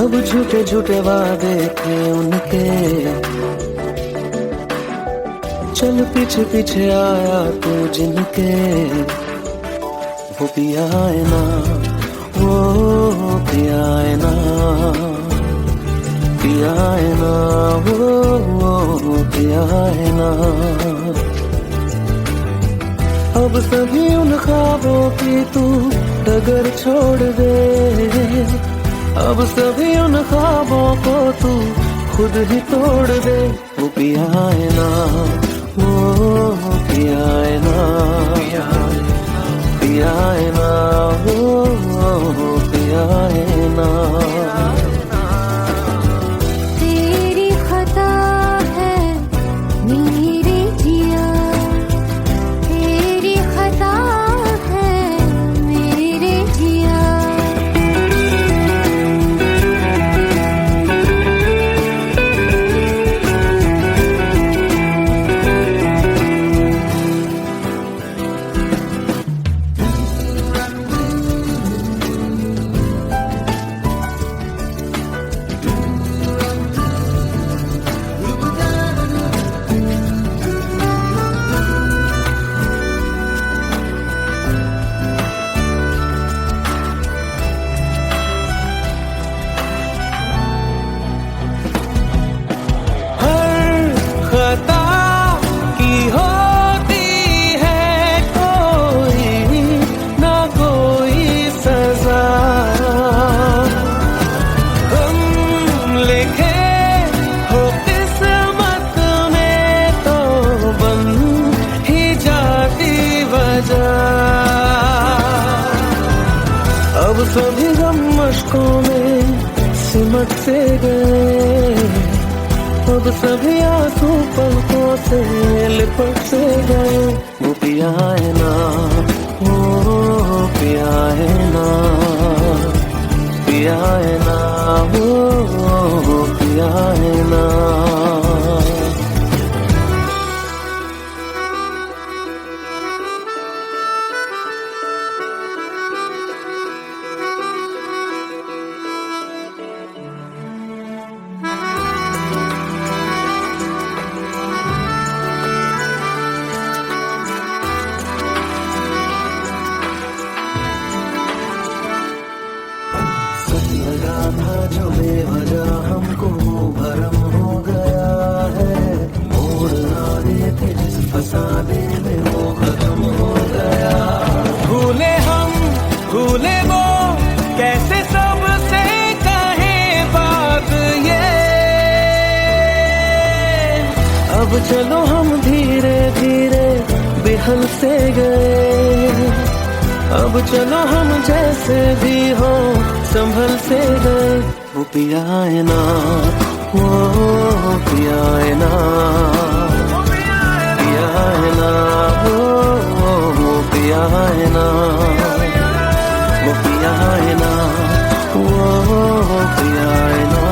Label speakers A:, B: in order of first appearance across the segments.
A: सब झूठे झूठे वादे थे उनके, चल पीछे पीछे आया तू जिनके। वो पिया है ना, वो पिया है ना, पिया है ना, वो पिया है ना। अब सभी उन ख्वाबों की तू डगर छोड़ दे, अब सभी उन ख्वाबों को तू खुद ही तोड़ दे। वो पिया है ना, वो पिया है ना, पिया है ना, वो पिया है ना।
B: तेरी खता है मेरे जिया, तेरी खता है मेरे जिया।
A: अब सभी गम मशकों में सिमट से गए, अब सभी आंसू पलकों से लिपट से गए। वो पिया है ना, वो पिया है ना, पिया है ना, वो पिया है ना। जो बेवजह हमको भरम हो गया है, मोड़ ना रहे थे जिस फसाने में वो खत्म हो गया। भूले हम भूले वो, कैसे सबसे कहे बात ये। अब चलो हम धीरे धीरे बिहल से गए, अब चलो हम जैसे भी हो संभल से गए। वो पिया है ना, वो पिया है ना, पिया है ना, वो पिया है ना, वो पिया है ना, वो पिया है ना,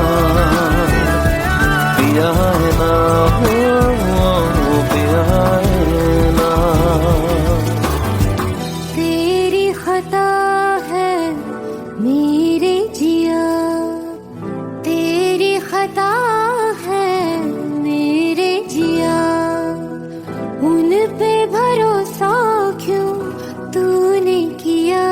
A: पिया है ना, वो पिया है ना।
B: तेरी खता है मेरे जिया, तेरी खता है मेरे जिया। उन पे भरोसा क्यों तूने किया।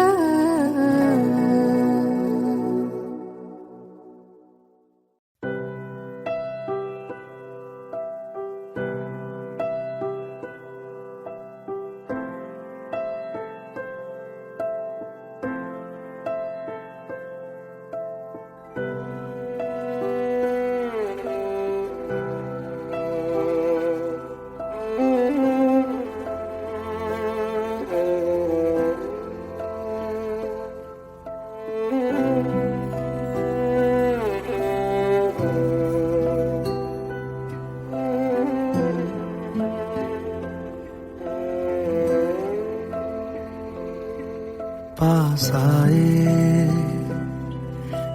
A: पास आए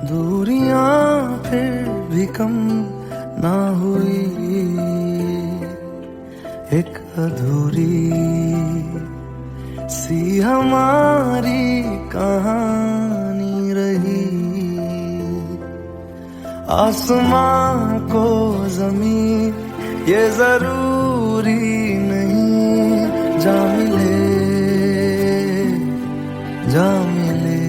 A: दूरियां फिर भी कम ना हुई, एक अधूरी सी हमारी कहानी रही। आसमां को जमीन ये जरूरी नहीं, जा मिले जा मिले।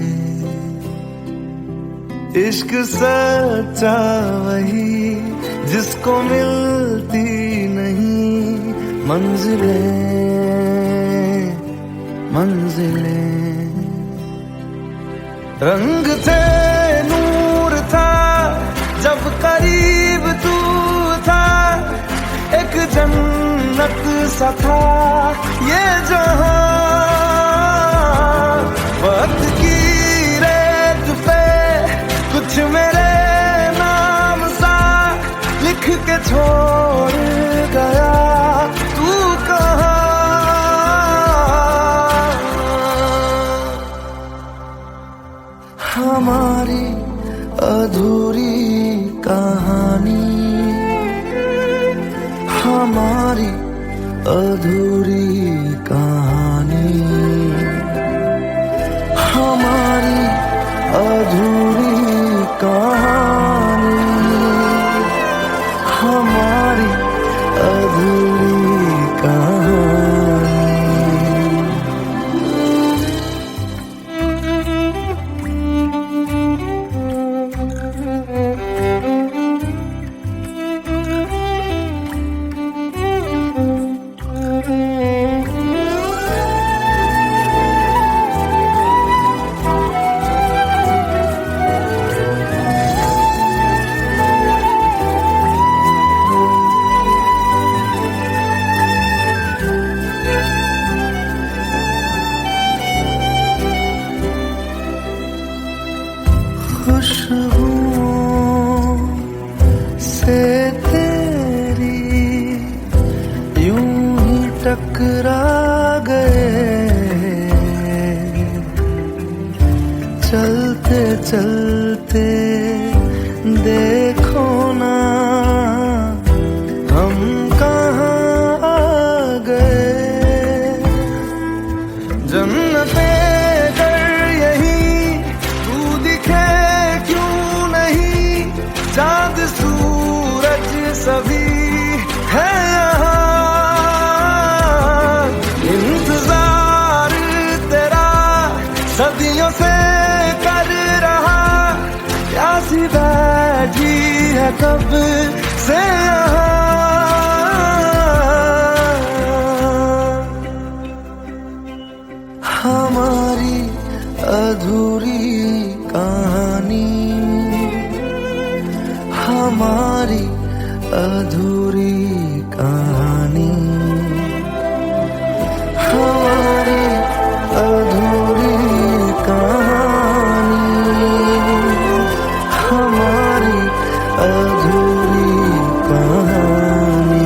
A: इश्क सच्चा वही जिसको मिलती नहीं मंजिलें मंजिलें। रंग थे नूर था जब करीब तू था, एक जन्नत सा था ये जहां। वक्त की रेत पे कुछ मेरे नाम सा लिख के छोड़ गया तू कहाँ। हमारी अधूरी कहानी, हमारी अधूरी कहानी, हमारी अधूरी कहानी, हमारी अधूरी कहानी। खुशबुओं से तेरी यूं ही टकरा गए, चलते चलते देखो ना हम कहाँ आ गए। जन्नते चाँद सूरज सभी है यहाँ, इंतजार तेरा सदियों से कर रहा, प्यासी बैठी है कब से यहाँ। हमारी अधूरी कहानी, हमारी अधूरी कहानी, हमारी अधूरी कहानी, हमारी अधूरी कहानी।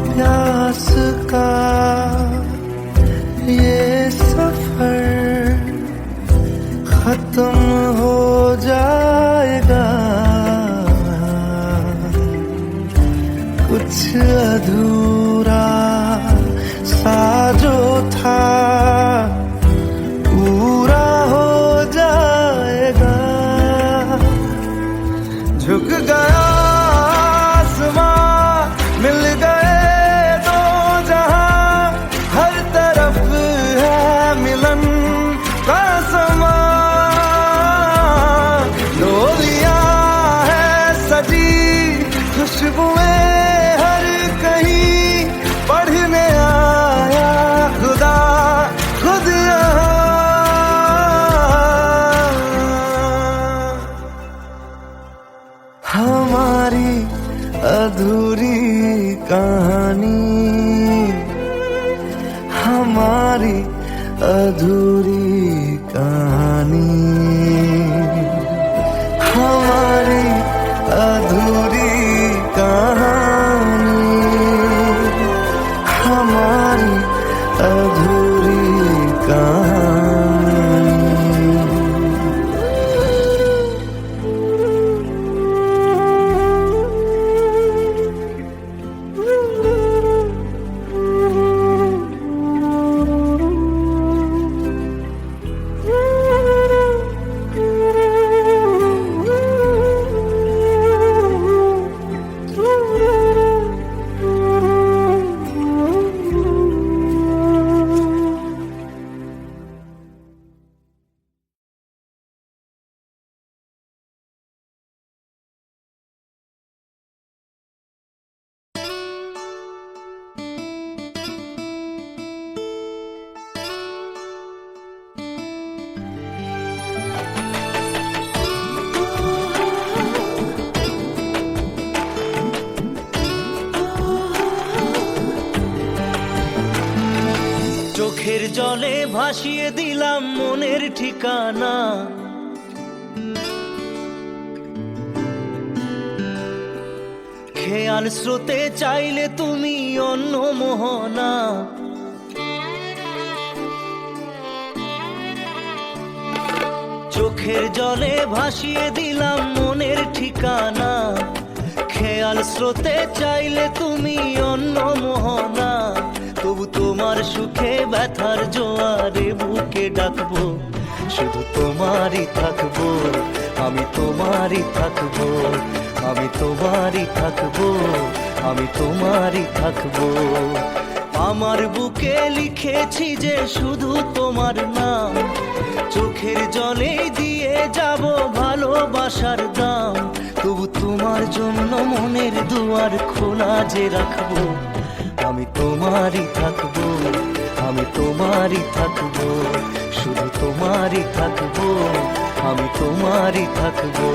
A: प्यास का ये सफर खत्म हो जाएगा, कुछ अधूरा सा जो था पूरा हो जाएगा। झुक गया आसमां मिल गए दो जहां, हर तरफ है मिलन का समा। डोलियां है सजी खुशबुएं हर कहीं, पढ़ने आया खुदा खुद यहाँ। हमारी अधूरी कहानी, हमारी अधूरी कहानी, हमारी अधूरी চোখের জলে ভাসিয়ে দিলাম মনের ঠিকানা, খেয়াল স্রোতে চাইলে তুমি অন্য মোহনা। চোখের জলে ভাসিয়ে দিলাম মনের ঠিকানা, খেয়াল স্রোতে চাইলে তুমি অন্য মোহনা। তবু তোমার সুখে ব্যথার জোয়ারে বুকে ডাকবো, শুধু তোমারই থাকবো, আমি তোমারই থাকবো, আমি তোমারই থাকবো, আমি তোমারই থাকবো। আমার বুকে লিখেছি যে শুধু তোমার নাম, চোখের জলে দিয়ে যাব ভালোবাসার দাম। তবু তোমার জন্য মনের দুয়ার খোলা যে রাখবো, আমি তোমারই থাকবো, আমি তোমারই থাকবো, শুধু তোমারই থাকবো, আমি তোমারই থাকবো।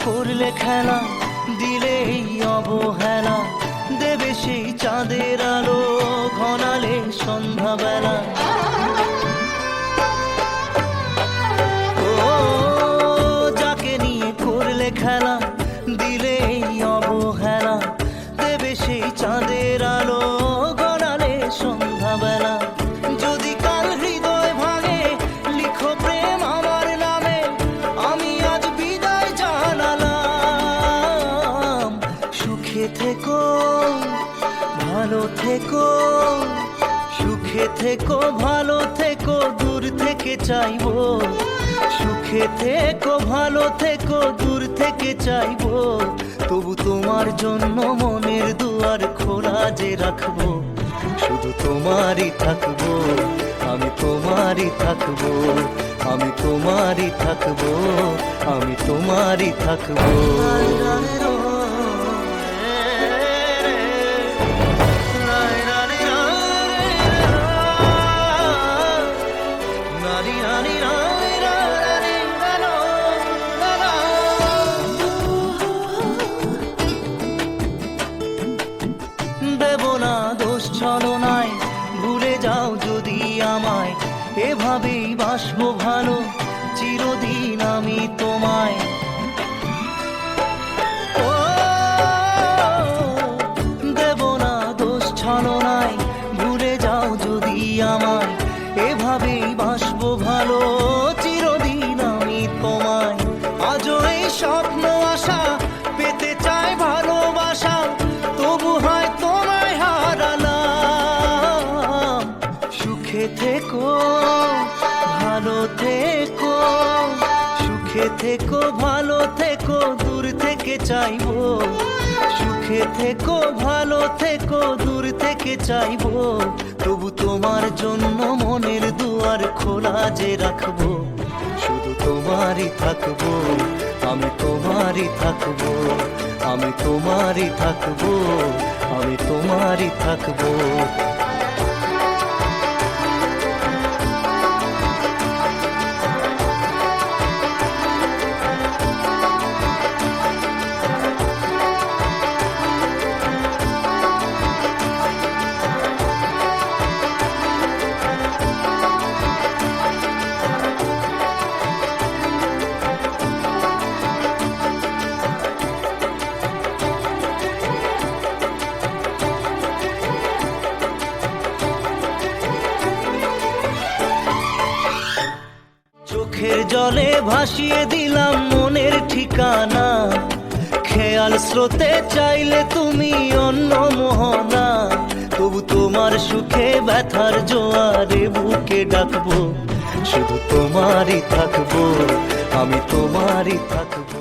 A: করলে খেলা দিলে এই অবহেলা, দেবে সেই চাঁদের আলো ঘনালে সন্ধ্যাবেলা। ও যাকে নিয়ে করলে খেলা দিলে এই অবহেলা, দেবে সেই চাঁদের আলো ঘনালে সন্ধ্যাবেলা। যদি কাল হৃদয় ভাঙে লিখো প্রেম আমার নামে, আমি আজ বিদায় জানালাম। সুখে থেকো ভালো থেকো, সুখে থেকো ভালো থেকো, দূর থেকে চাইবো। সুখে থেকো ভালো থেকো, দূর থেকে চাইবো। তবু তোমার জন্য মনের দুয়ার খোলা যে রাখবো, শুধু তোমারই থাকবো, আমি তোমারই থাকবো, আমি তোমারই থাকবো, আমি তোমারই থাকবো। দেব না দোষ ছলনায়, ভুলে যাও যদি আমায়, এভাবেই বাসবো ভালো চিরদিন আমি তোমায়। ও দেব না দোষ ছলনায়, ভুলে যাও যদি আমায়, এভাবেই বাসবো ভালো চিরদিন আমি তোমায়। আজও এই স্বপ্ন আশা পেতে চাই ভালোবাসা, তবু হয় তোমায় হারালাম। সুখে থেকো ভালো থেকো, সুখে থেকো ভালো থেকো, দূর থেকে চাইবো। সুখে থেকো ভালো থেকো, দূর থেকে চাইবো। তবু তোমার জন্য মনের দুয়ার খোলা যে রাখবো, শুধু তোমারই থাকবো, আমি তোমারই থাকবো, আমি তোমারই থাকবো, আমি তোমারই থাকবো। চোখের জলে ভাসিয়ে দিলাম মনের ঠিকানা, খেয়াল স্রোতে চাইলে তুমি অন্য মোহনা। তবু তোমার সুখে ব্যথার জোয়ারে বুকে ডাকবো, শুধু তোমারই থাকবো, আমি তোমারই থাকবো।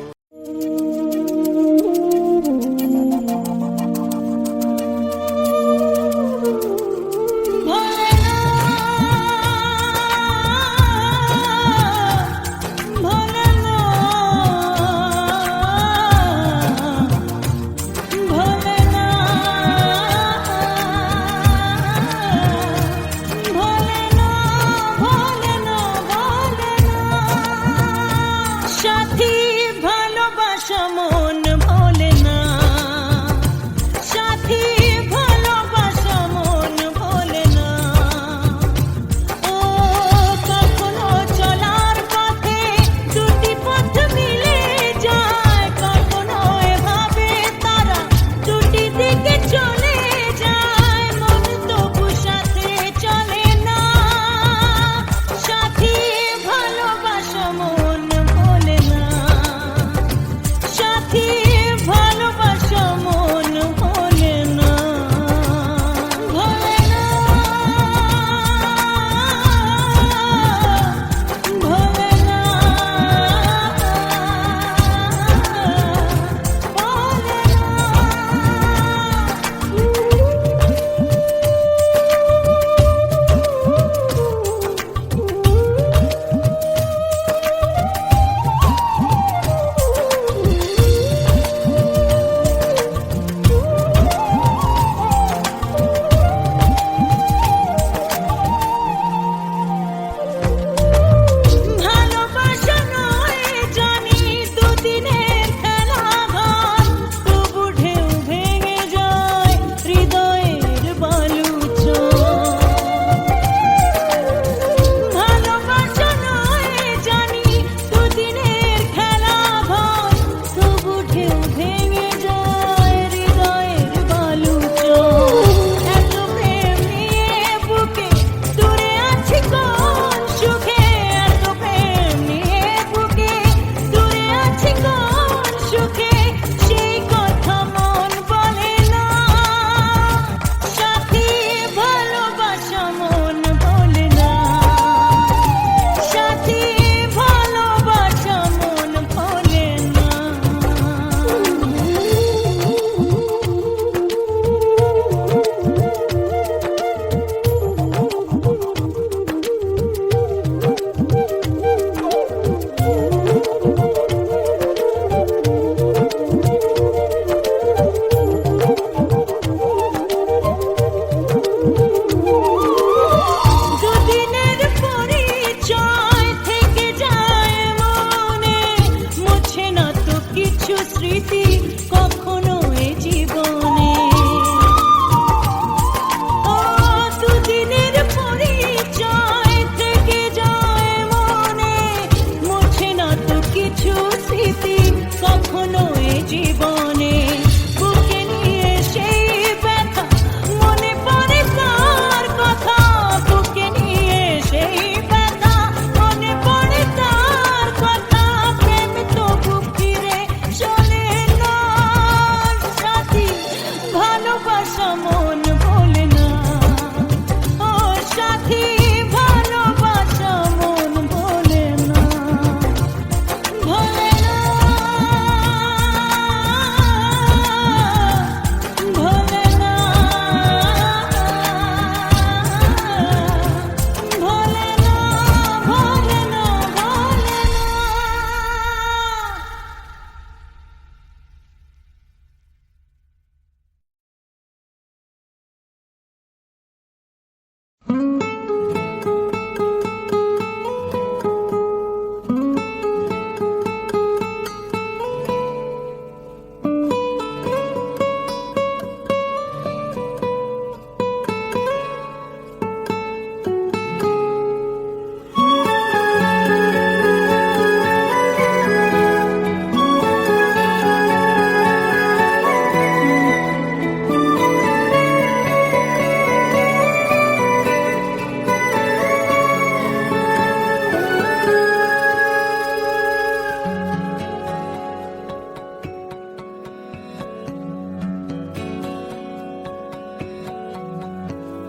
B: ভোলেনাথ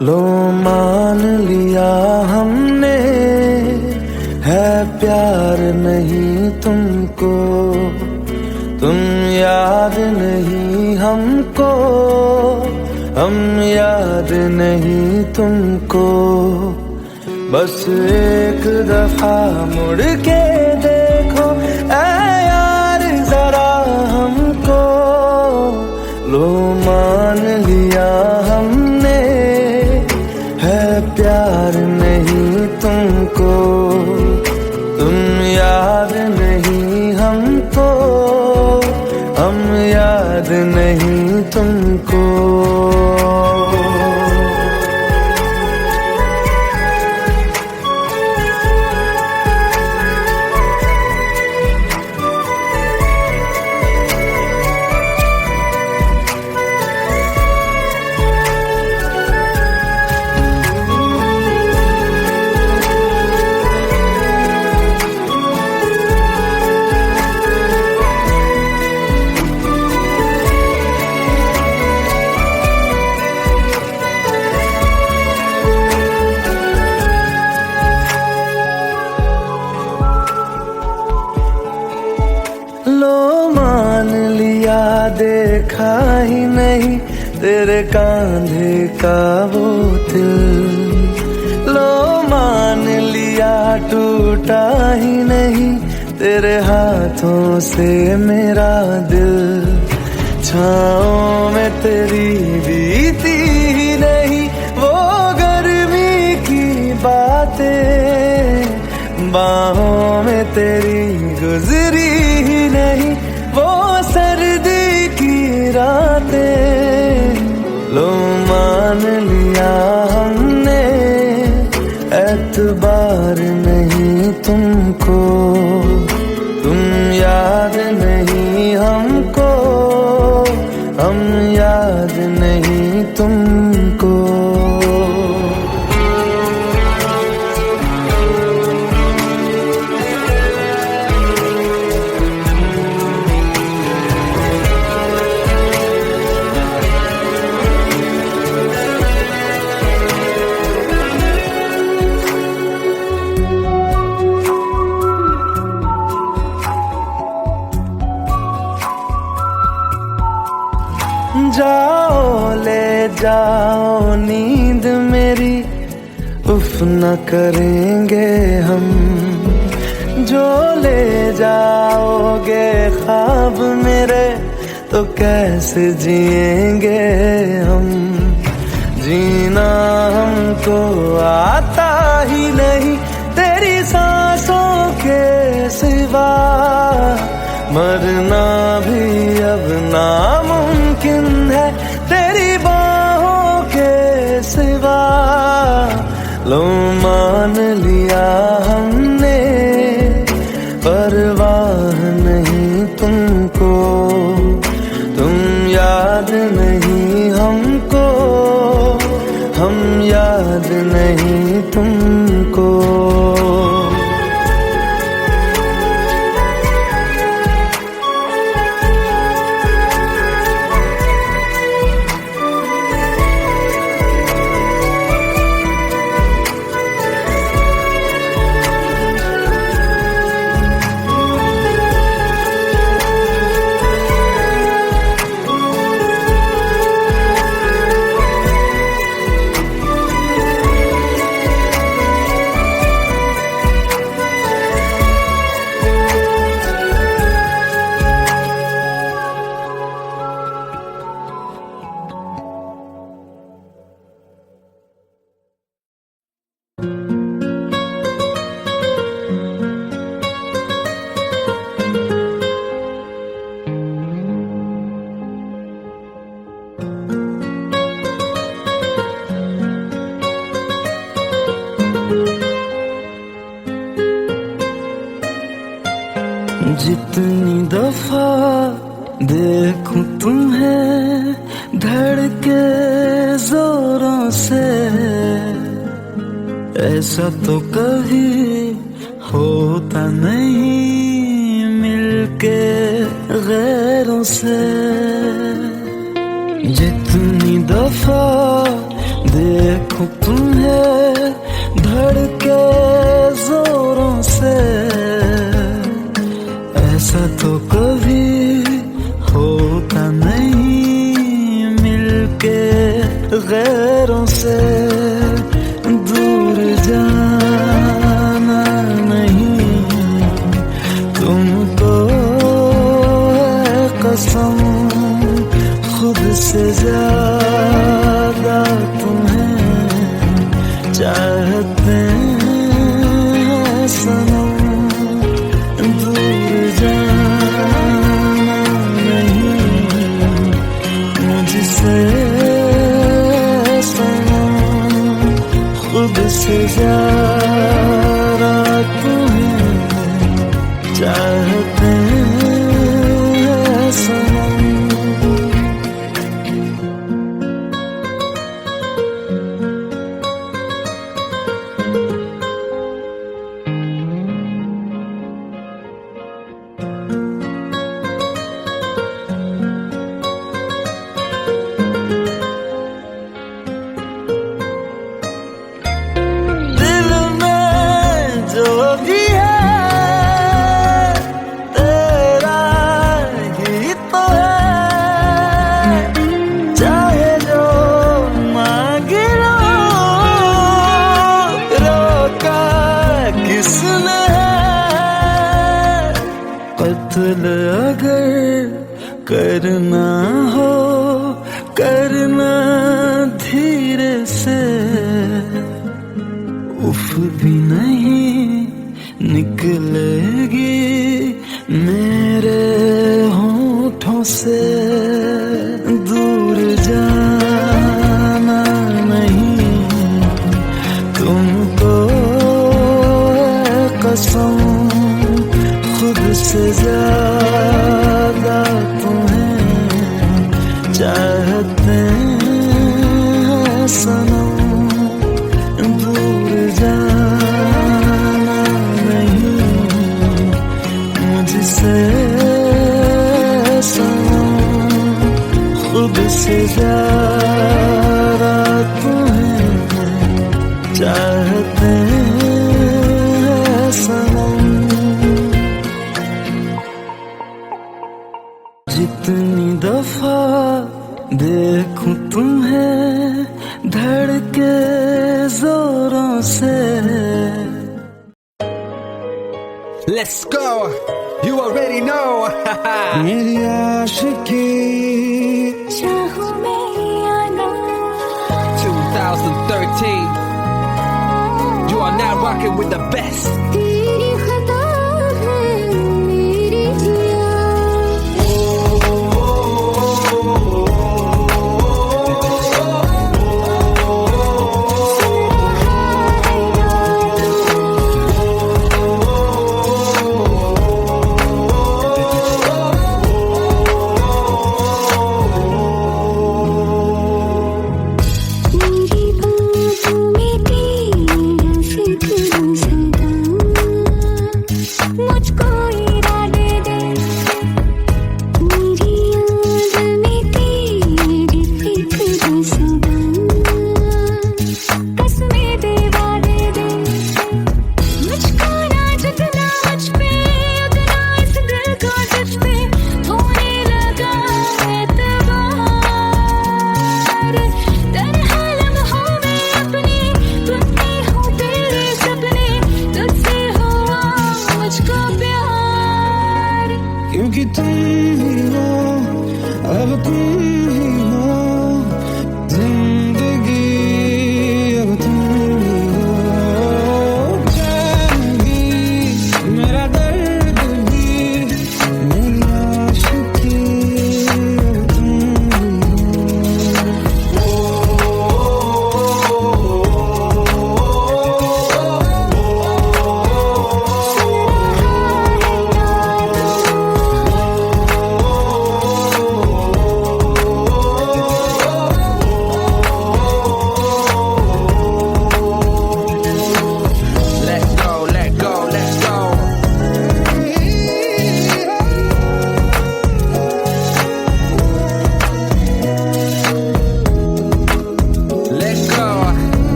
A: लो मान लिया हमने, है प्यार नहीं तुमको, तुम याद नहीं हमको, हम याद नहीं तुमको। बस एक दफा मुड़ के देखो ऐ यार जरा हमको, लो मान लिया हमने, है प्यार नहीं तुमको, तुम याद नहीं हमको, हम याद नहीं तुमको। लो मान लिया देखा ही नहीं तेरे कांधे का वो दिल, लो मान लिया टूटा ही नहीं तेरे हाथों से मेरा दिल। छाँव में तेरी बीती ही नहीं वो गर्मी की बातें, बाहों में तेरी गुजरी ही नहीं वो सर्दी की रातें। लो मान लिया हमने, एतबार नहीं तुमको, तुम याद नहीं हमको, हम याद नहीं तुमको। जाओ ले जाओ नींद मेरी, उफ न करेंगे हम, जो ले जाओगे ख्वाब मेरे तो कैसे जिएंगे हम। जीना हमको आता ही नहीं तेरी सांसों के सिवा, मरना भी अब नामुमकिन है तेरी बाहों के सिवा। लो मान लिया हमने, परवाह नहीं तुमको, तुम याद नहीं हमको, हम याद नहीं तुमको। जितनी दफा देखूं तुम्हें धड़के जोरों से, ऐसा तो कभी होता नहीं मिलके गैरों से। जितनी दफा देखूं तुम्हें धड़के जोरों से, ऐसा तो कभी होता नहीं मिलके गैरों से। दूर जाना नहीं तुमको है कसम, खुद से ज्यादा तुम्हें चाहते हैं सनम। दूर जाना नहीं मुझसे सनम, खुद से ज्यादा तुम्हें चाहते हैं सनम। दिल में जो भी है तेरा ही तो है, चाहे जो मांग लो, रोका किसने है। कत्ल अगर करना हो करना धीरे से, उफ भी नहीं निकलेगी मेरे होठों से। दूर जाना नहीं तुमको है कसम, खुद से ज्यादा तुम्हें चाहते हैं सनम। दूर जाना नहीं मुझसे सनम, खुद से ज्यादा तुम्हें चाहते हैं सनम। जितनी दफा देखूं तुम्हें धड़के जोरों से।
C: Let's go. You already know.
A: मेरी आशिकी
B: चाहूं मैं या ना,
C: 2013. You are now rocking with the best.
B: तेरी खता है मेरी जिया। मेरी बातों में तेरा जिक्र सदा,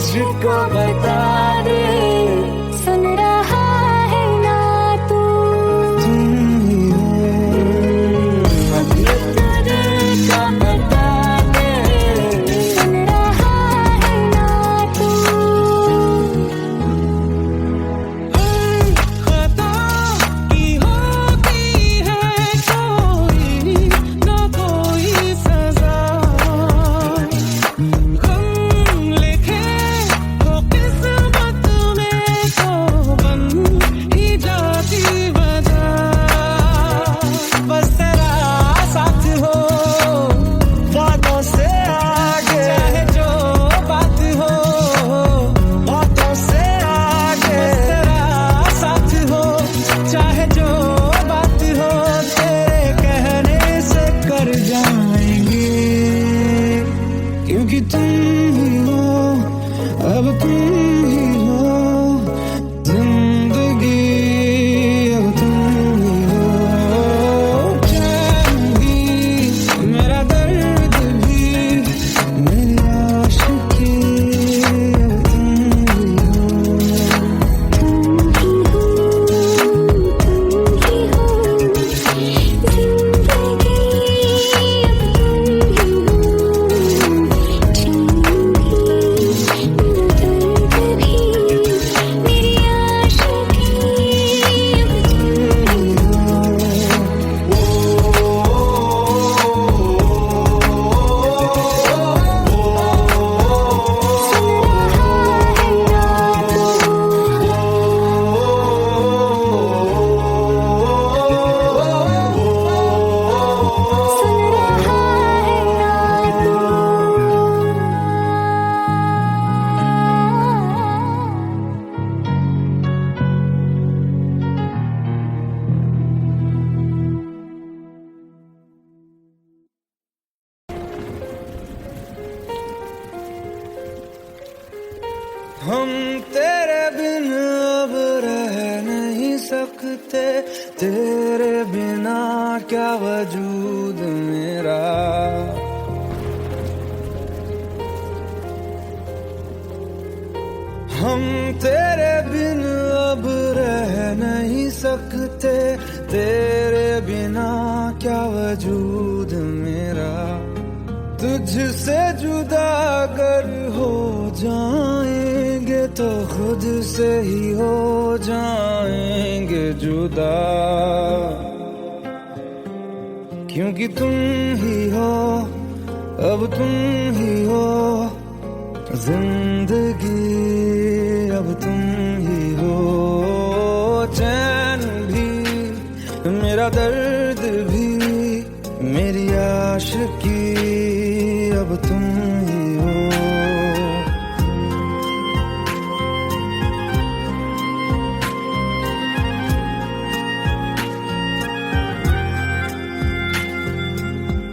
A: मुझको बता दे,
B: सुन रहा है ना तू?
A: तुम ही हो, अभी तो दिल का बता दे,
B: सुन रहा है ना तू?
A: खता की होती है कोई ना कोई सजा, गम लिखे तो किस्मत में तो बन ही जाती वजह। बस तेरा साथ हो वादों से आगे, चाहे जो बात हो बातों से आगे। बस तेरा साथ हो चाहे जो बात हो, तेरे कहने से कर जाएंगे, क्योंकि तुम ही हो, अब तुम ही हो जिंदगी, अब तुम ही हो चैन भी, मेरा दर्द भी, मेरी आशिकी, अब तुम ही हो।
B: तुम ही हो, जिंदगी अब तुम ही हो, चैन भी, मेरा दर्द
A: हम तेरे बिन अब रह नहीं सकते, तेरे बिना क्या वजूद मेरा। हम तेरे बिन अब रह नहीं सकते, तेरे बिना क्या वजूद मेरा। तुझसे जुदा अगर हो जाएंगे तो खुद से ही हो जाएंगे जुदा, क्योंकि तुम ही हो, अब तुम ही हो जिंदगी, अब तुम ही हो चैन भी, मेरा दर्द भी, मेरी आशिकी, अब तुम ही हो।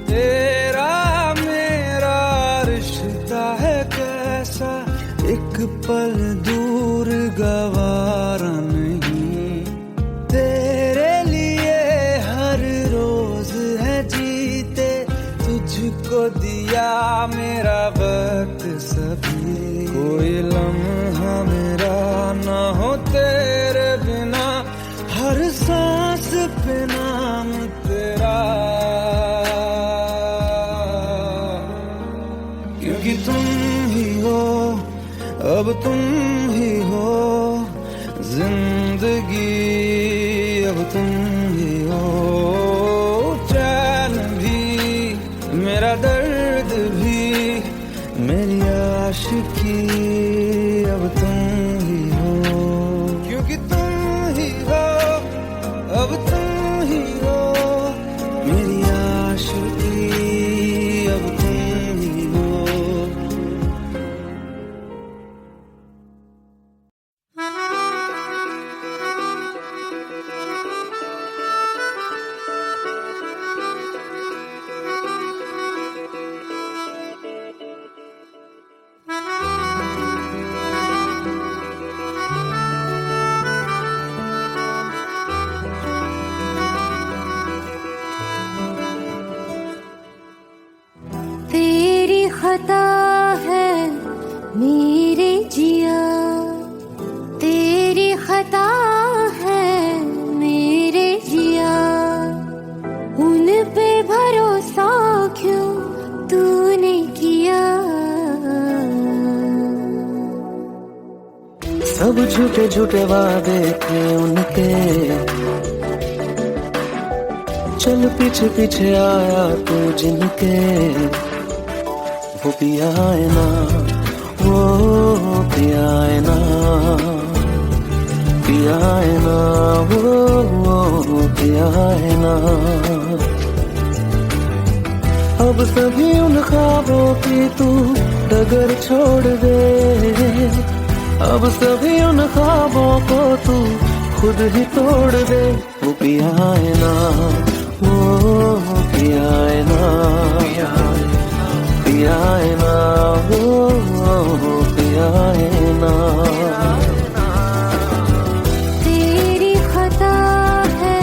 A: तेरा मेरा रिश्ता है कैसा, एक पल दूर गवारा नहीं, तेरे लिए हर रोज है जीते, तुझको दिया मेरा वक्त सभी, कोई लम्हा मेरा ना हो तेरे बिना, हर सांस पे नाम तेरा, क्योंकि तुम ही हो, अब तुम ही हो जिंदगी, अब तुम ही हो चैन भी, मेरा दर्द भी, मेरी आशिकी, अब तुम ही हो, क्योंकि तुम ही हो, अब तुम ही हो मेरी आशिकी, अब तुम ही हो।
B: मेरे जिया तेरी खता है मेरे जिया उन पे भरोसा क्यों तूने किया
A: सब झूठे झूठे वादे थे उनके चल पीछे पीछे आया तू जिनके वो पिया है ना वो पिया है ना पिया है ना वो पिया है ना अब सभी उन ख्वाबों की तू डगर छोड़ दे अब सभी उन ख्वाबों को तू खुद ही तोड़ दे वो पिया है ना वो पिया है ना पिया है ना वो पिया है ना
B: तेरी खता है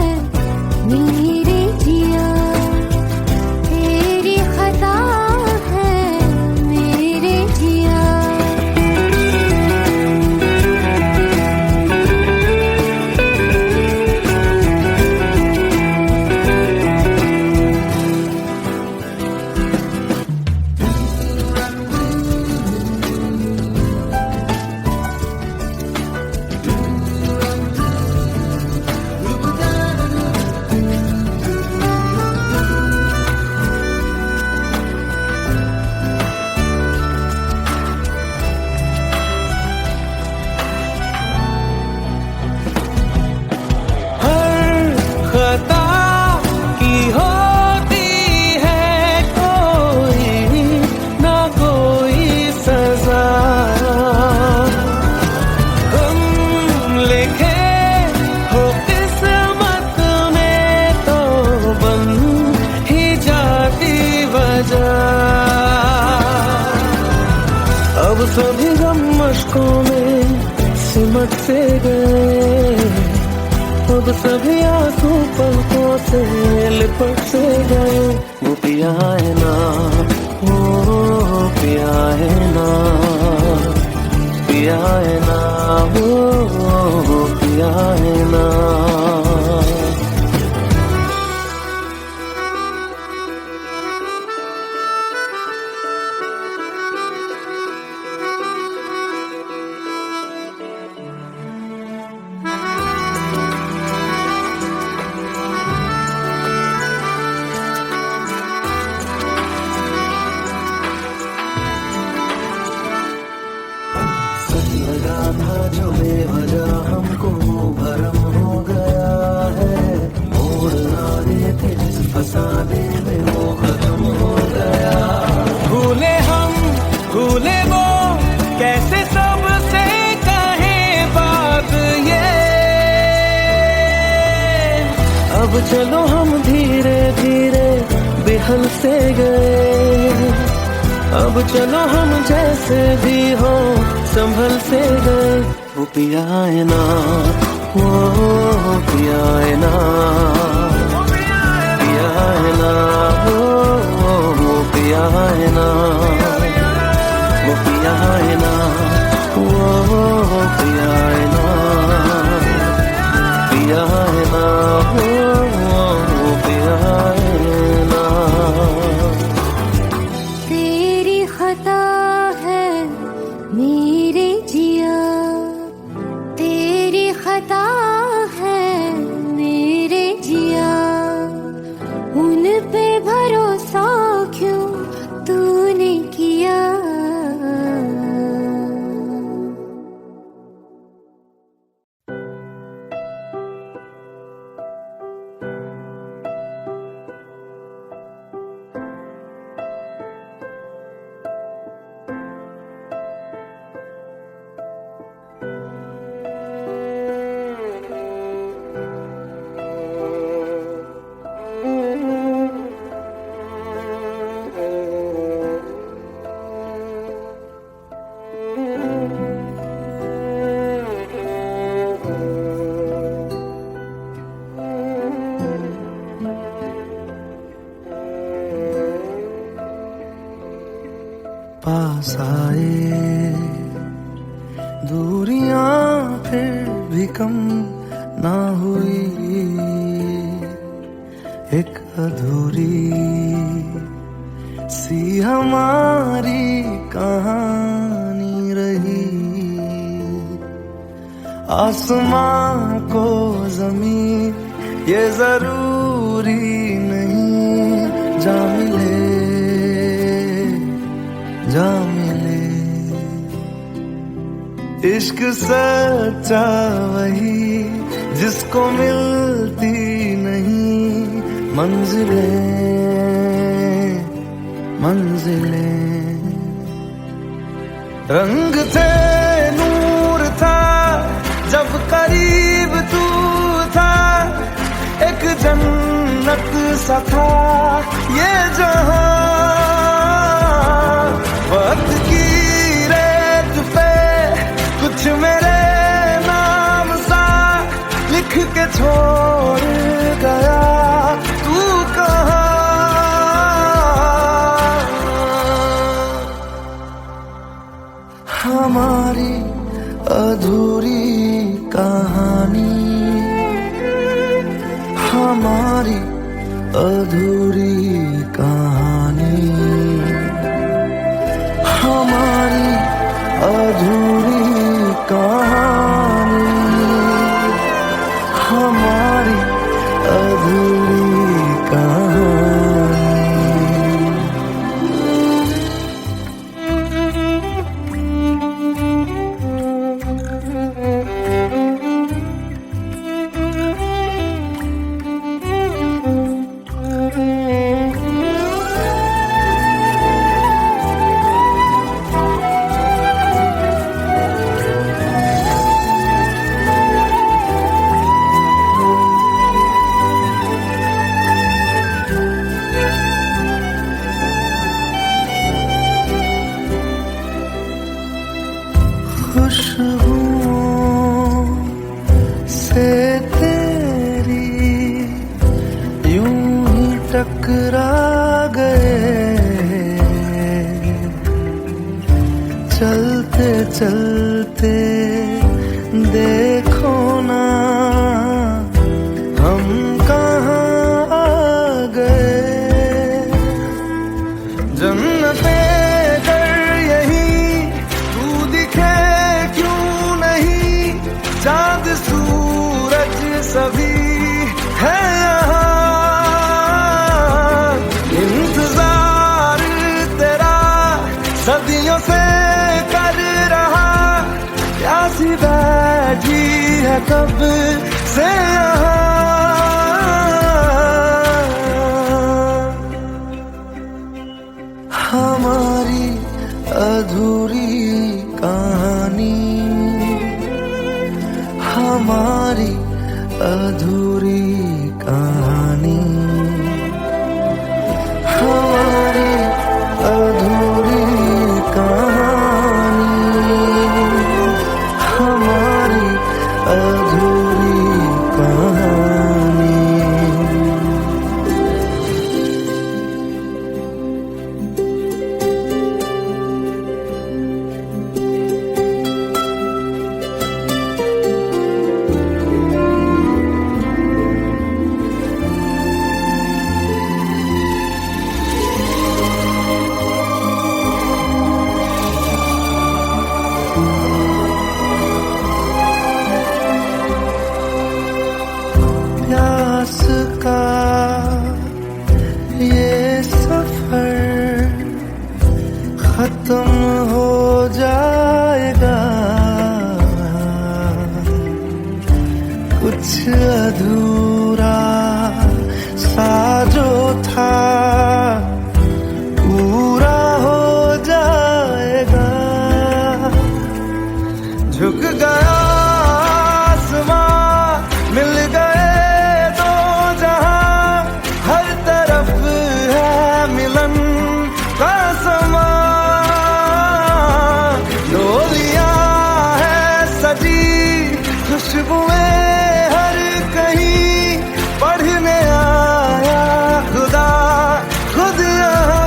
B: मेरे जिया तेरी खता है मेरे जिया
A: खता की होती है कोई ना कोई सजा हम लिखे हो किस्मत में तो बन ही जाती वजह अब सभी गम मशकों में सिमट से गए अब सभी आंसू पलकों से लिपट से गए वो पिया है ना वो पिया है ना पिया है ना वो पिया है ना लगा था जो बेवजह हमको भरम हो गया है मोड़ ना रहे थे जिस फसाने में वो खत्म हो गया भूले हम भूले वो कैसे सबसे कहे बात ये अब चलो हम धीरे धीरे बेहल से गए अब चलो हम जैसे भी हो संभल से गए वो पिया है ना वो पिया है ना पिया है ना वो पिया है ना वो पिया है ना वो पिया है ना पिया है ना वो पिया है ना
B: तेरी खता है मेरे जिया तेरी खता है मेरे जिया उन पे भरोसा क्यों तूने किया
A: भी कम ना हुई, एक अधूरी सी हमारी कहानी रही। आसमां को जमीन ये जरूरी नहीं, जा मिले जा मिले। इश्क सच्चा वही जिसको मिलती नहीं मंजिलें मंजिलें। रंग थे नूर था जब करीब तू था, एक जन्नत सा था ये जहां। वक्त की रेत पे कुछ मेरे नाम सा लिख के छोड़ गया तू कहाँ। हमारी अधूरी कहानी, हमारी अधूरी कहानी, हमारी अधूरी कहानी, हमारी अधूरी कहानी। खुशबुओं से तेरी यूं ही टकरा गए, चलते चलते देखो ना हम कहाँ आ गए। जन्नते कर यही तू दिखे चाँद सूरज सभी है यहाँ। इंतजार तेरा सदियों से कर रहा, प्यासी बैठी है कब से यहाँ। हमारी अधूरी कहानी, हमारी अधूरी कहानी, हमारी अधूरी कहानी, हमारी अधूरी कहानी। प्यास का ये सफर खत्म हो जाएगा, कुछ अधूरा सा जो था पूरा हो जाएगा। झुक गया मिल गए दो जहां, हर तरफ है मिलन का समा। डोलियां है सजी खुशबुएं हर कहीं, पढ़ने आया खुदा खुद यहाँ।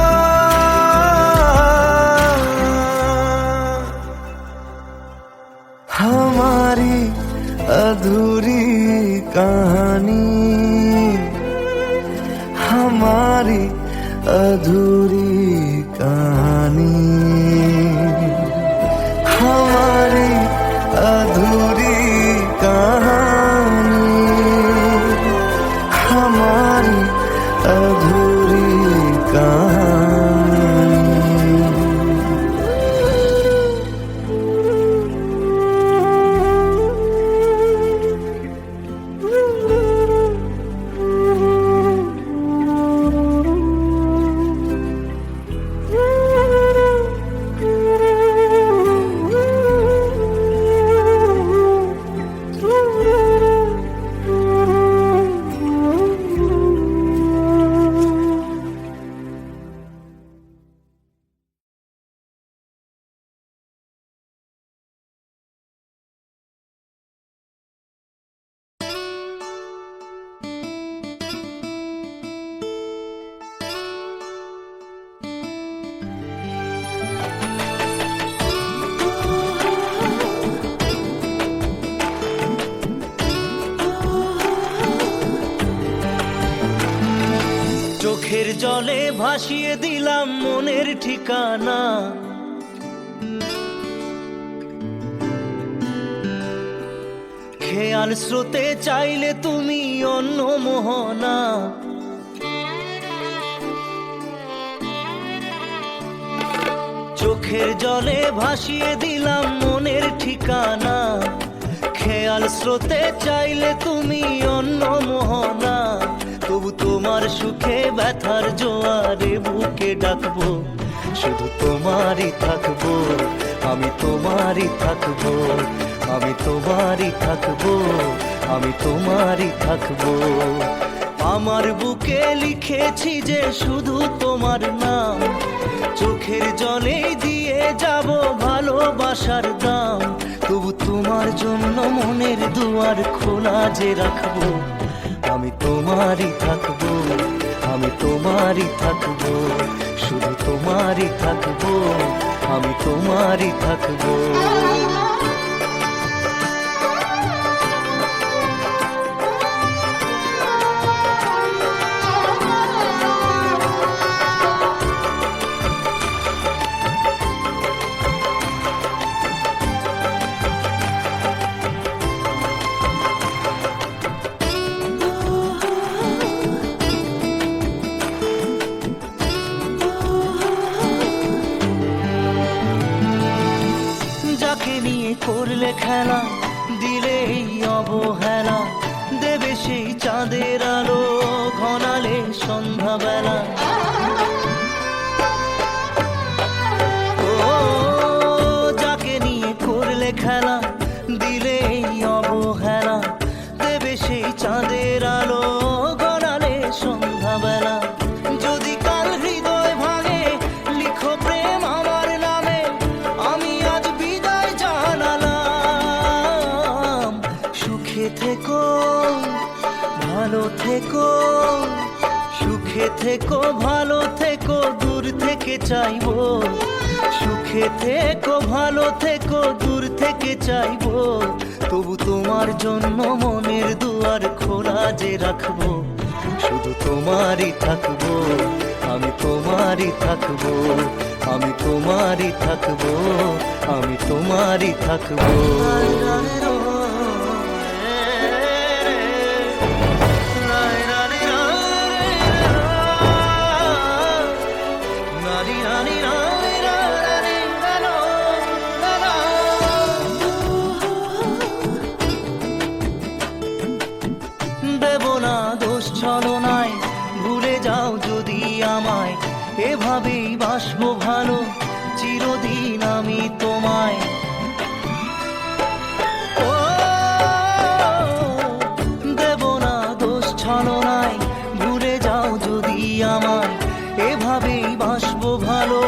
A: हमारी अधूरी कहानी, हमारी अधूरी कहानी, हमारी अधूरी कहानी, हमारी अधूरी कहानी।
D: চোখের জলে ভাসিয়ে দিলাম মনের ঠিকানা, খেয়াল স্রোতে চাইলে তুমি অন্য মোহনা। চোখের জলে ভাসিয়ে দিলাম মনের ঠিকানা, খেয়াল স্রোতে চাইলে তুমি অন্য মোহনা। তবু তোমার সুখে ব্যথার জোয়ারে বুকে ডাকবো, শুধু তোমারই থাকবো, আমি তোমারই থাকবো, আমি তোমারই থাকবো, আমি তোমারই থাকবো। আমার বুকে লিখেছি যে শুধু তোমার নাম, চোখের জলে দিয়ে যাব ভালোবাসার দাম। তবু তোমার জন্য মনের দুয়ার খোলা যে রাখবো, আমি তোমারই থাকবো, আমি তোমারই থাকবো, শুধু তোমারই থাকবো, আমি তোমারই থাকবো। করলে খেলা দিলে এই অবহেলা, দেবে সেই চাঁদের আলো ঘনালে সন্ধ্যাবেলা। ও যাকে নিয়ে করলে খেলা দিলে এই অবহেলা, দেবে সেই চাঁদের আলো ঘনালে সন্ধ্যাবেলা। যদি কাল হৃদয় ভাঙে লিখো প্রেম আমার নামে, আমি আজ বিদায় জানালাম। সুখে থেকো ভালো থেকো, সুখে থেকো ভালো থেকো, দূর থেকে চাইবো। সুখে থেকো ভালো থেকো, দূর থেকে চাইবো। তবু তোমার জন্য মনের দুয়ার খোলা যে রাখবো, শুধু তোমারই থাকবো, আমি তোমারই থাকবো, আমি তোমারই থাকবো, আমি তোমারই থাকবো। দেব না দোষ ছলনায়, ভুলে যাও যদি আমায়, এভাবেই বাসবো ভালো চিরদিন আমি তোমায়। ও দেব না দোষ ছলনায়, ভুলে যাও যদি আমায়, এভাবেই বাসবো ভালো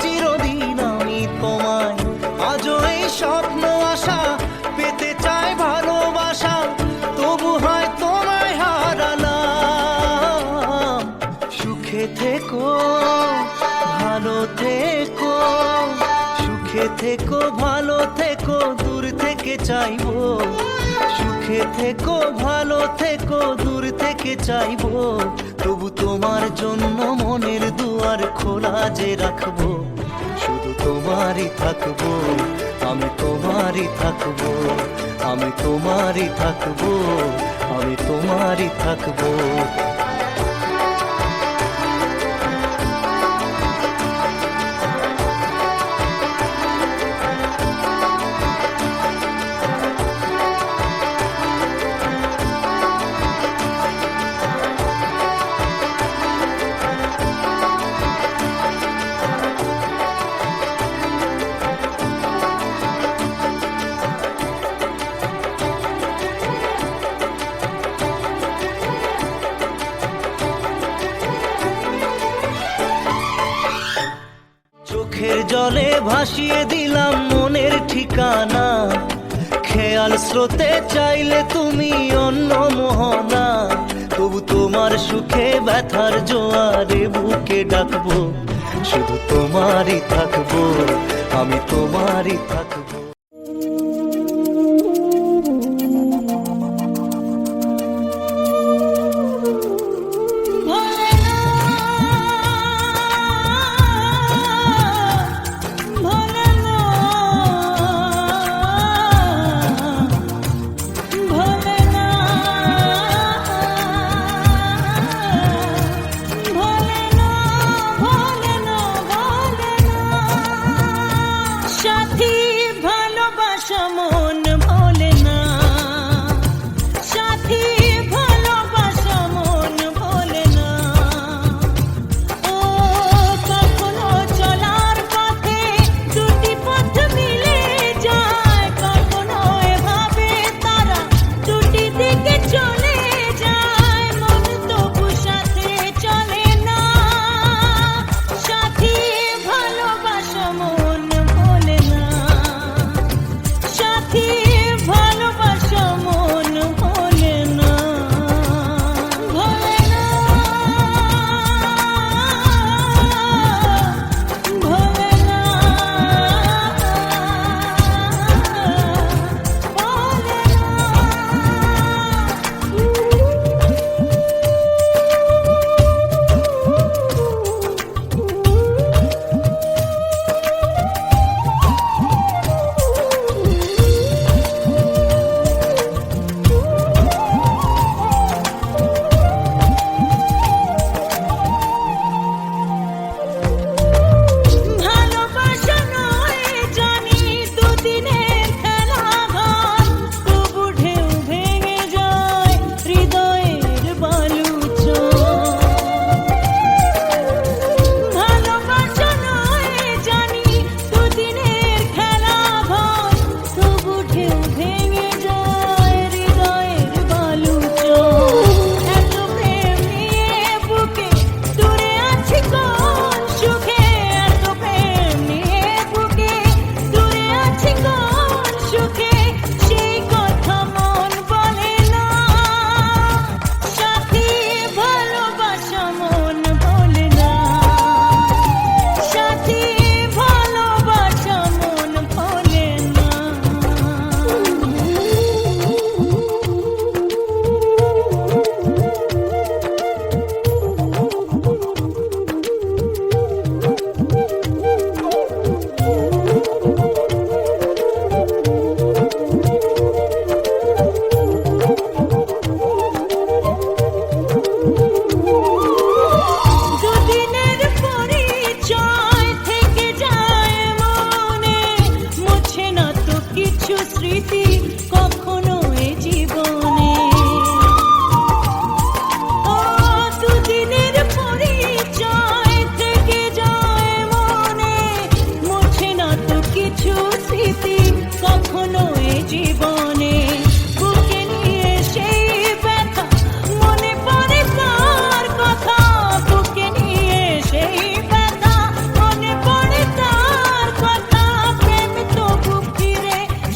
D: চিরদিন আমি তোমায়। আজও এই স্বপ্ন আশা পেতে চাই ভালোবাসা, তবু হয় তোমায় হারালাম। সুখে থেকো ভালো থেকো, সুখে থেকো ভালো থেকো, দূর থেকে চাইবো। সুখে থেকো ভালো থেকো দূর থেকে চাইবো, তবু তোমার জন্য মনের দুয়ার খোলা যে রাখবো। শুধু তোমারই থাকবো, আমি তোমারই থাকবো, আমি তোমারই থাকবো, আমি তোমারই থাকবো। চোখের জলে ভাসিয়ে দিলাম মনের ঠিকানা, খেয়াল স্রোতে চাইলে তুমি অন্য মোহনা। তবু তোমার সুখে ব্যথার জোয়ারে বুকে ডাকবো, শুধু তোমারই থাকবো, আমি তোমারই থাকবো।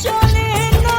E: চলে না।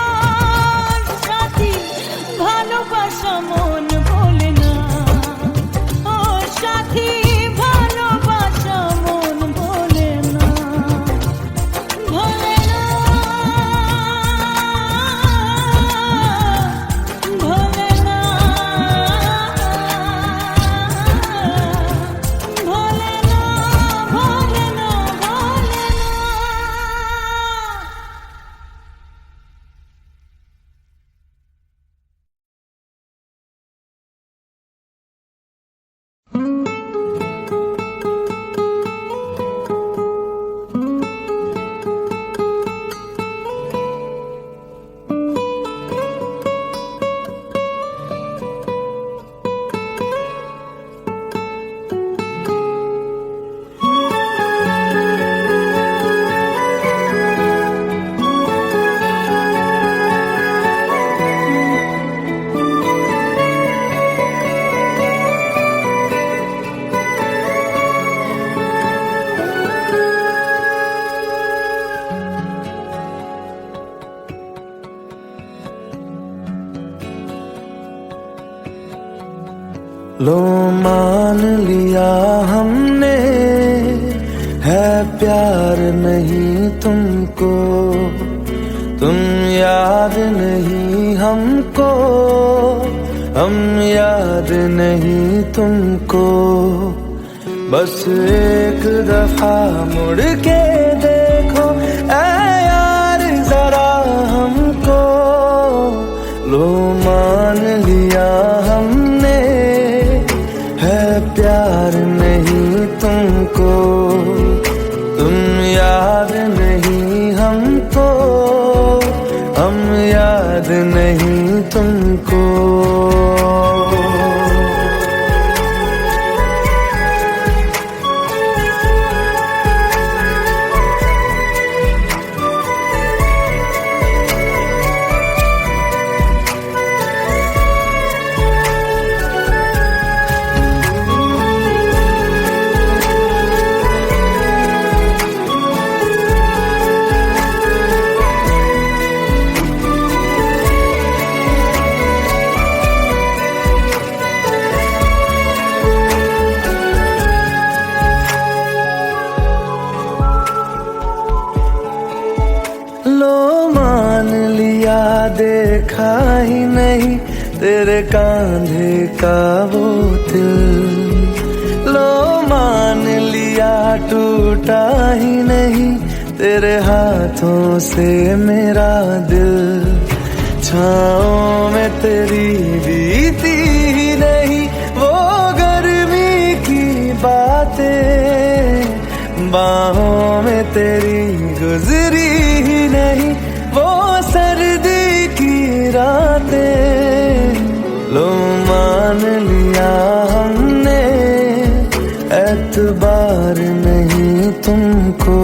A: लो मान लिया हमने, है प्यार नहीं तुमको, तुम याद नहीं हमको, हम याद नहीं तुमको। बस एक दफा मुड़ के देखो ऐ यार जरा हमको, लो मान लिया हमने, है प्यार नहीं तुमको, तुम याद नहीं हमको, हम याद नहीं तुमको। लो मान लिया देखा ही नहीं तेरे कांधे का वो दिल, लो मान लिया टूटा ही नहीं तेरे हाथों से मेरा दिल। छाँव में तेरी बीती ही नहीं वो गर्मी की बातें, बाहों में तेरी गुजरी ही नहीं वो सर्दी की रातें। लो मान लिया हमने, एतबार नहीं तुमको,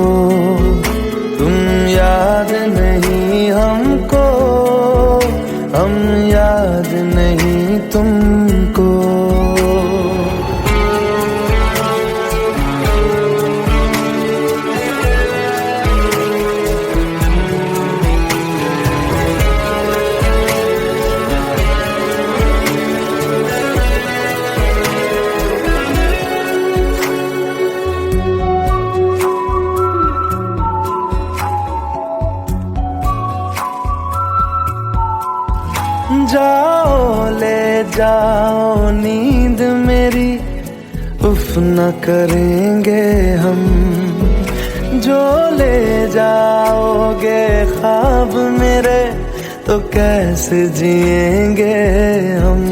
A: तुम याद नहीं हमको, हम याद नहीं तुमको। जाओ ले जाओ नींद मेरी, उफ न करेंगे हम, जो ले जाओगे ख्वाब मेरे तो कैसे जिएंगे हम।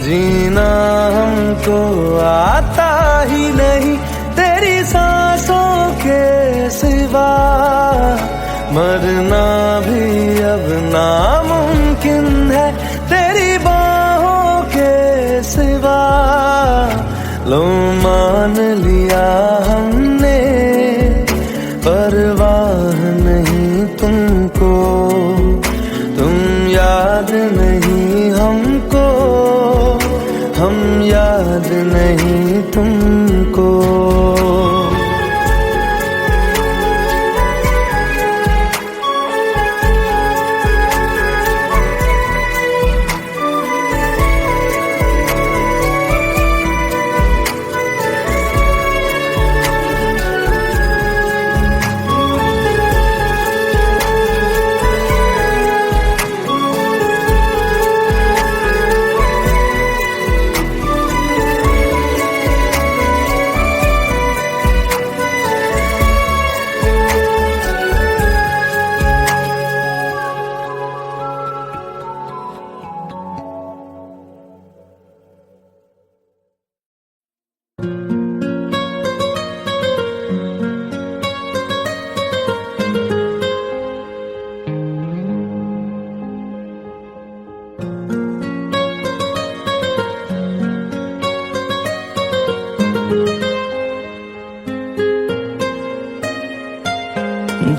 A: जीना हमको आता ही नहीं तेरी सांसों के सिवा, मरना भी अब नामुमकिन है तेरी बाहों के सिवा। लो मान लिया हमने, परवाह नहीं तुमको, तुम याद नहीं हमको, हम याद नहीं तुमको।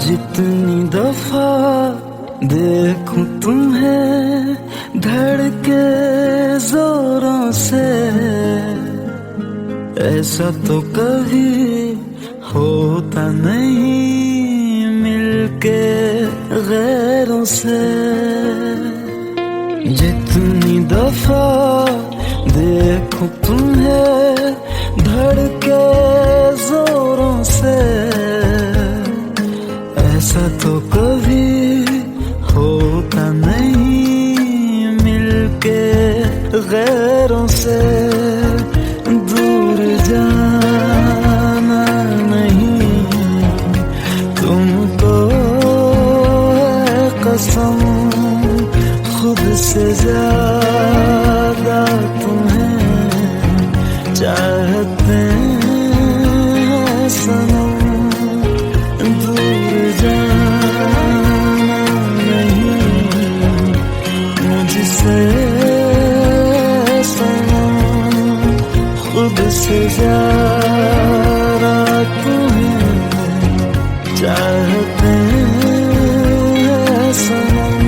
A: जितनी दफा देखूं तुम्हें धड़के जोरों से, ऐसा तो कभी होता नहीं मिलके गैरों से। जितनी दफा देखूं तुम्हें धड़के जोरों से, ऐसा तो कभी होता नहीं मिलके गैरों से। दूर जाना नहीं तुमको है कसम, खुद से ज्यादा तुम्हें चाहते हैं सनम। दूर जाना नहीं मुझसे सनम, खुद से ज्यादा तुम्हें चाहते हैं सनम।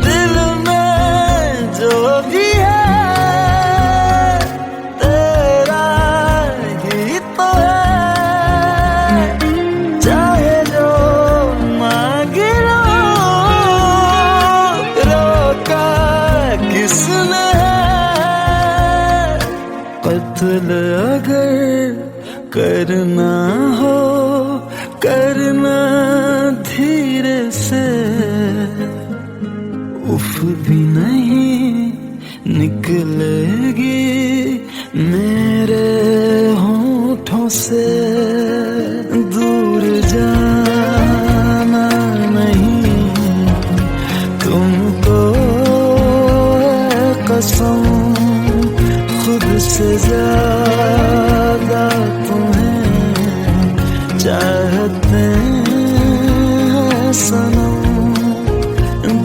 A: दिल में जो भी है तेरा ही तो है, चाहे जो मांगे लो, रोका किसने है। कत्ल अगर करना हो करना धीरे से, उफ भी नहीं निकलेगी मेरे होठों से। दूर जाना नहीं तुमको है कसम, खुद से ज्यादा तुम्हें चाहते हैं सनम।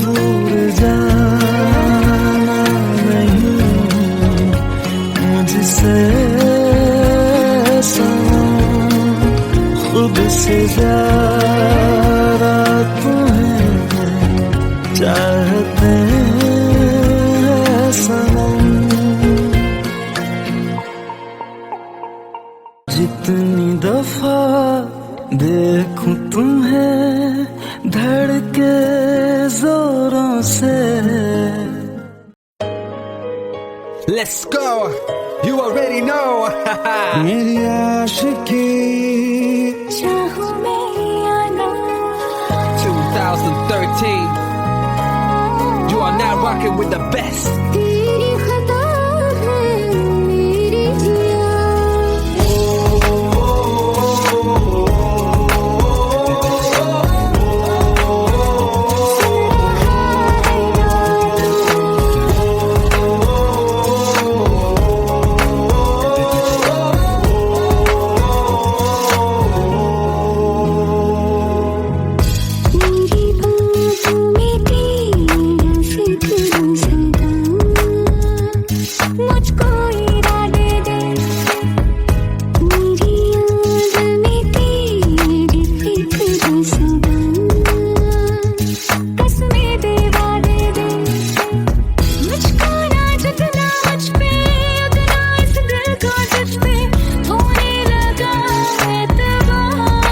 A: दूर जाना नहीं मुझसे सनम, खुद से ज्यादा तुम्हें चाहते हैं सनम। जितनी दफा देखूं तुम्हें धड़के जोरों से।
C: Let's go. You already know.
A: मेरी आशिकी
B: चाहूं मैं या ना,
C: 2013. You are now rocking with the best.
B: तेरी खता है मेरी जिया। मेरी बातों में तेरा जिक्र सदा, मुझको इरादे दे। मेरी याद में तेरी फिक्र सदा, कसमें दे वादे दे। मुझको ना झुकना मुझ पे, उतना इस दिल को तुझ पे होने लगा एतबार।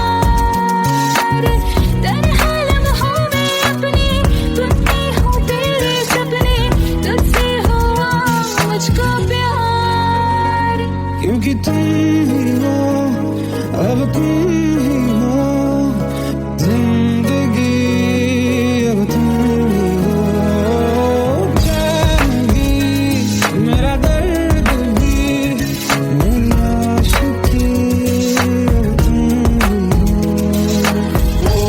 B: तरह लम्हों में अपने टूटे हो तेरे सपने, तुझसे हुआ मुझको प्यार।
A: क्योंकि तुम ही हो, अब तुम ही हो जिंदगी, अब तुम ही हो जान भी, मेरा दर्द भी, मेरी आशिकी, अब तुम ही हो।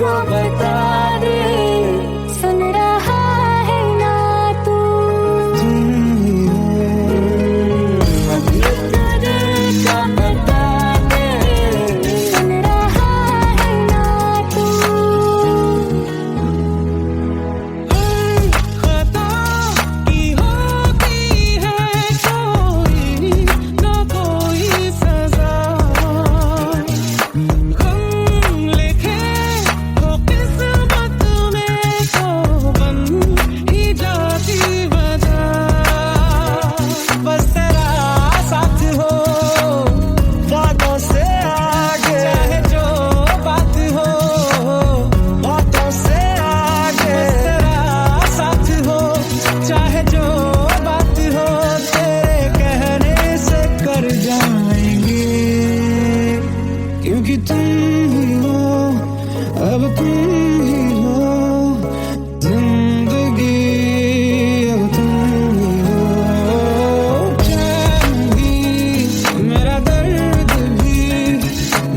B: को बता दे, सुन रहा है ना तू? अभी तो दिल को बता दे, सुन रहा है ना तू?
D: खता की होती है कोई ना कोई सजा, गम लिखे हो किस्मत में तो बन ही जाती वजह। बस तेरा साथ हो बातों से आगे, चाहे जो बात हो बातों से आगे। बस तेरा साथ हो चाहे जो बात हो, तेरे कहने से कर जाएंगे, क्योंकि तुम ही हो, अब तुम ही हो जिंदगी, अब तुम ही हो चैन भी, मेरा दर्द भी,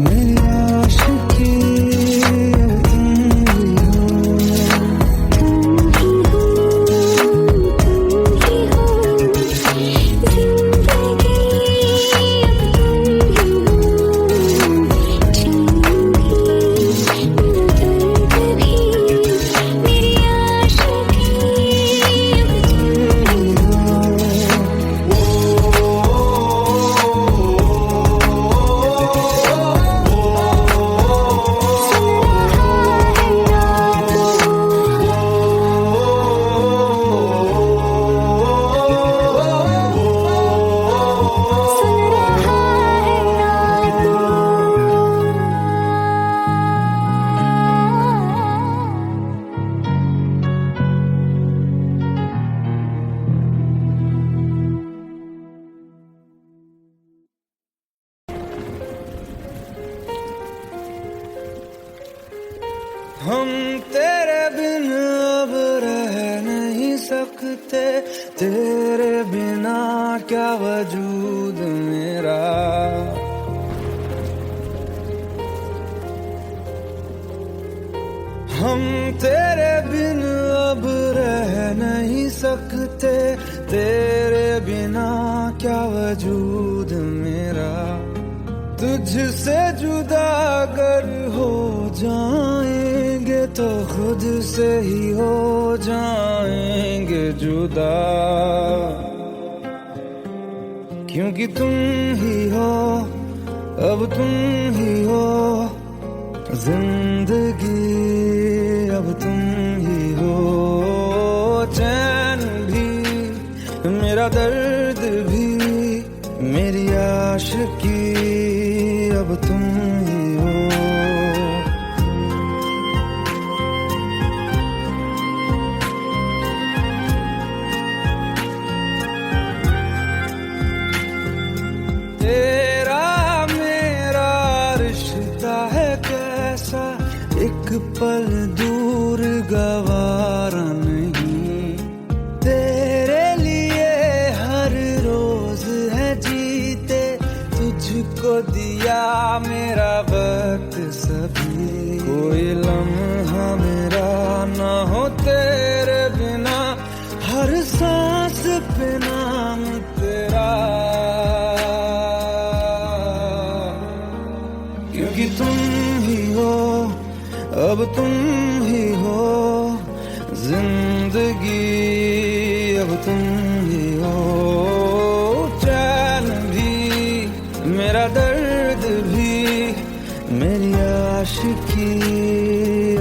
D: मेरी आशिकी, अब तुम ही हो। हम तेरे बिन अब रह नहीं सकते, तेरे बिना क्या वजूद मेरा। हम तेरे बिन अब रह नहीं सकते, तेरे बिना क्या वजूद मेरा। तुझसे जुदा अगर हो जाएंगे तो खुद से ही हो जाएंगे जुदा, क्योंकि तुम ही हो, अब तुम ही हो जिंदगी, अब तुम ही हो चैन भी, मेरा दर्द भी, मेरी आशिकी, अब तुम ही हो। तेरा मेरा रिश्ता है कैसा, एक पल दूर गवारा नहीं। तेरे लिए हर रोज है जीते, तुझको दिया मेरा वक्त सभी। कोई लम्हा मेरा ना हो तेरे बिना, हर सांस पे नाम तेरा, क्योंकि तुम ही हो, अब तुम ही हो जिंदगी, अब तुम ही हो चैन भी, मेरा दर्द भी, मेरी आशिकी,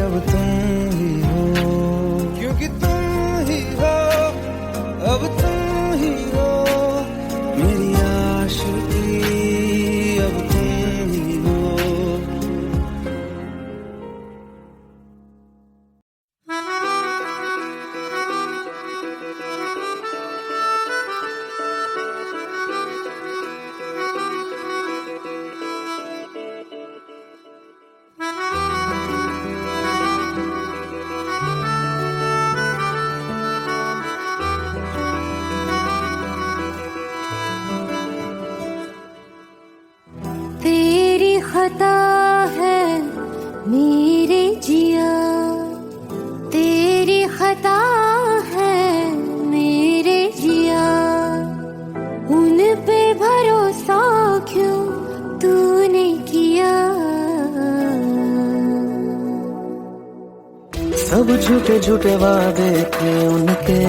D: अब तुम ही हो, क्योंकि तुम ही हो, अब तुम ही हो मेरी आशिकी, अब तुम ही हो।
A: सब झूठे झूठे वादे थे उनके,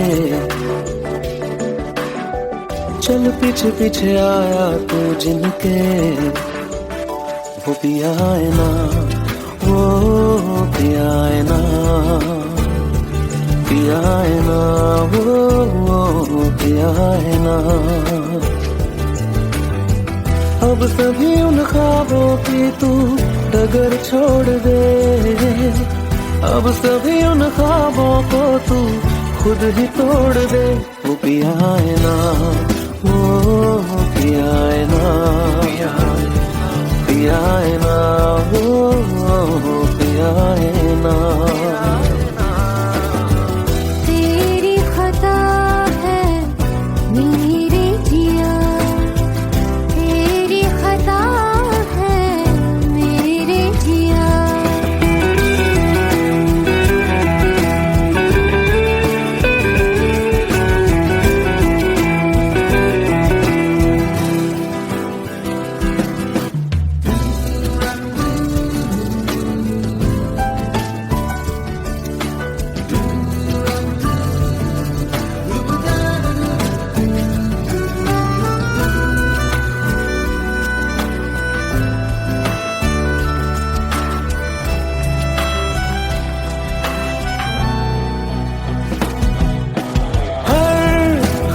A: चल पीछे पीछे आया तू जिनके, वो पिया है ना, वो पिया है ना, पिया है ना, वो पिया है ना। अब सभी उन ख्वाबों की तू डगर छोड़ दे, अब सभी उन ख्वाबों को तू खुद ही तोड़ दे। वो पिया है ना, वो पिया है ना, पिया है ना, वो पिया है ना।
B: तेरी खता है मेरे जिया, तेरी खता है मेरे जिया।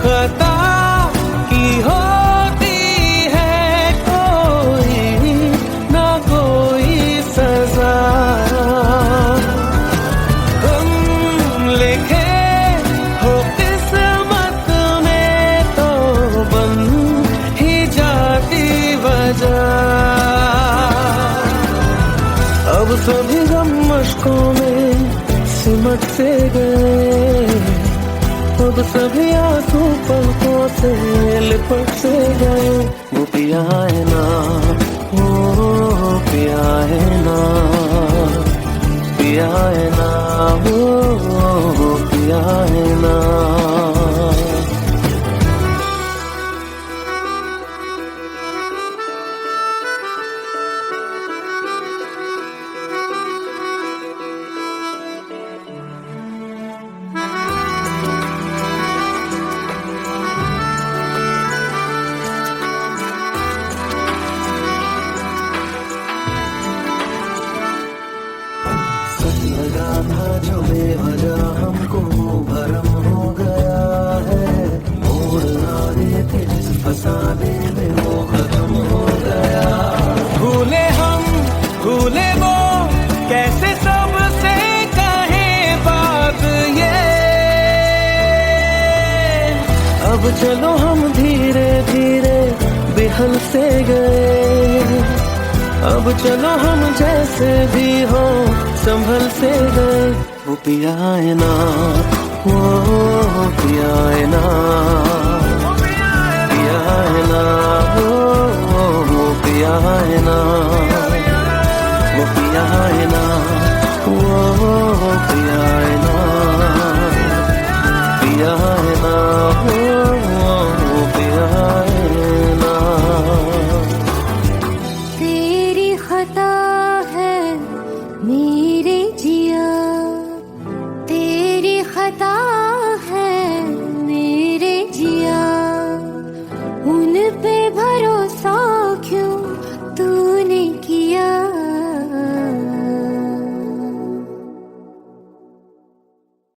A: खता की होती है कोई ना कोई सजा, हम लिखे हो किस्मत में तो बन ही जाती वजह। अब सभी गम मशकों में सिमट से गए, अब सभी आंसू पलकों से लिपट से गए। वो पिया है ना, वो पिया है ना, पिया है ना, वो पिया है ना। सच लगा था जो बेवजह हमको भरम हो गया है, मोड़ आए थे जिस फसाने में वो खत्म हो गया। भूले हम भूले वो कैसे सबसे कहे बात ये, अब चलो हम धीरे धीरे बिहल से गए, अब चलो हम जैसे भी हो संभल से गए। वो पिया है ना, वो पिया है ना, पिया है ना, वो पिया है ना, वो पिया है ना, वो पिया है ना, पिया है ना, वो पिया है ना।
B: तेरी खता है मेरे जिया, तेरी खता है मेरे जिया। उन पे